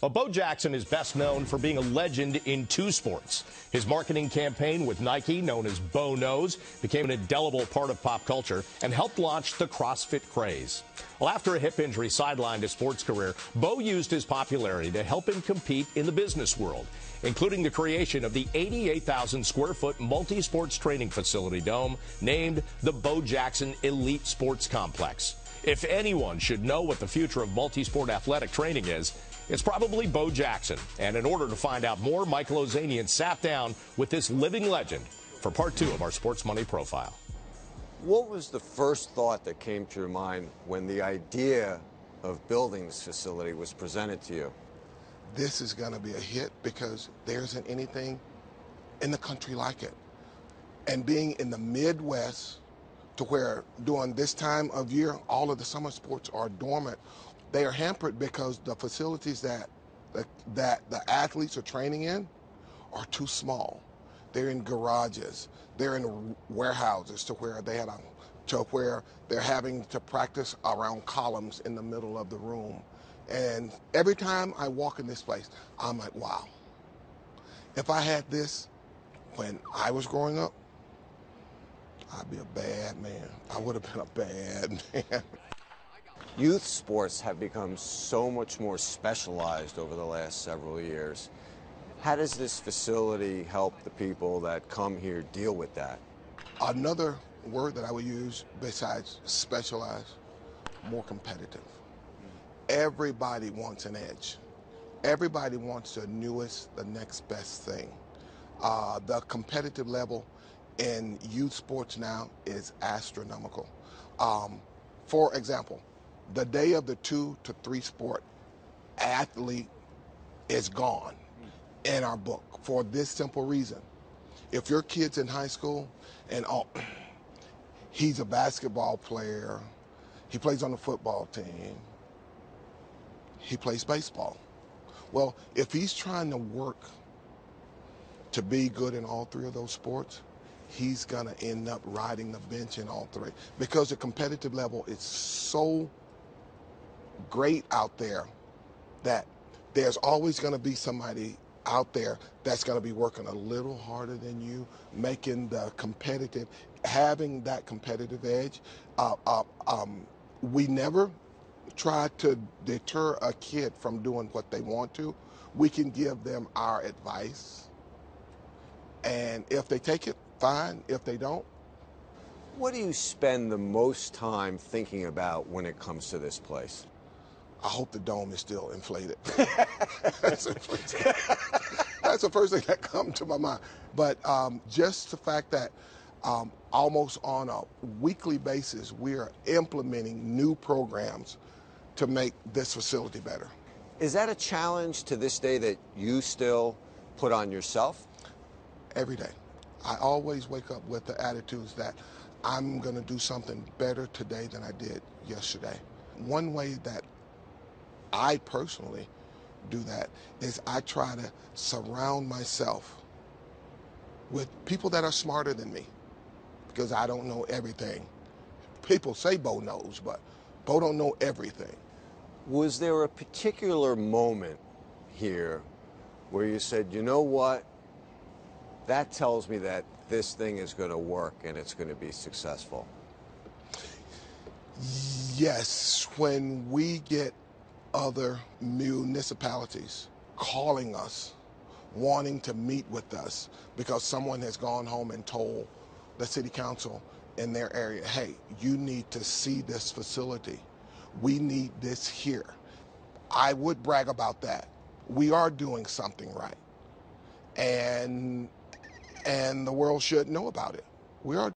Well, Bo Jackson is best known for being a legend in two sports. His marketing campaign with Nike, known as Bo Knows, became an indelible part of pop culture and helped launch the CrossFit craze. Well, after a hip injury sidelined his sports career, Bo used his popularity to help him compete in the business world, including the creation of the 88,000 square foot multi-sports training facility dome named the Bo Jackson Elite Sports Complex. If anyone should know what the future of multi-sport athletic training is, it's probably Bo Jackson. And in order to find out more, Michael Ozanian sat down with this living legend for part 2 of our Sports Money Profile. What was the first thought that came to your mind when the idea of building this facility was presented to you? This is going to be a hit because there isn't anything in the country like it. And being in the Midwest, to where during this time of year, all of the summer sports are dormant, they are hampered because the facilities that the athletes are training in are too small. They're in garages, they're in warehouses to where they're having to practice around columns in the middle of the room. And every time I walk in this place, I'm like, wow. If I had this when I was growing up, I'd be a bad man. I would have been a bad man. Youth sports have become so much more specialized over the last several years. How does this facility help the people that come here deal with that? Another word that I would use besides specialized, more competitive. Everybody wants an edge. Everybody wants the newest, the next best thing. The competitive level in youth sports now is astronomical. For example, the day of the 2 to 3 sport athlete is gone in our book for this simple reason. If your kid's in high school and he's a basketball player, he plays on the football team, he plays baseball. Well, if he's trying to work to be good in all 3 of those sports, he's going to end up riding the bench in all 3 because the competitive level is so great out there that there's always going to be somebody out there that's going to be working a little harder than you, making the competitive, having that competitive edge. We never try to deter a kid from doing what they want to. We can give them our advice, and if they take it, fine. If they don't. What do you spend the most time thinking about when it comes to this place? I hope the dome is still inflated. That's the first thing that comes to my mind. But just the fact that almost on a weekly basis, we are implementing new programs to make this facility better. Is that a challenge to this day that you still put on yourself? Every day. I always wake up with the attitudes that I'm going to do something better today than I did yesterday. One way that I personally do that is I try to surround myself with people that are smarter than me, because I don't know everything. People say Bo knows, but Bo don't know everything. Was there a particular moment here where you said, you know what, that tells me that this thing is going to work and it's going to be successful? Yes, when we get other municipalities calling us, wanting to meet with us because someone has gone home and told the city council in their area, hey, you need to see this facility. We need this here. I would brag about that. We are doing something right. And the world should know about it. We are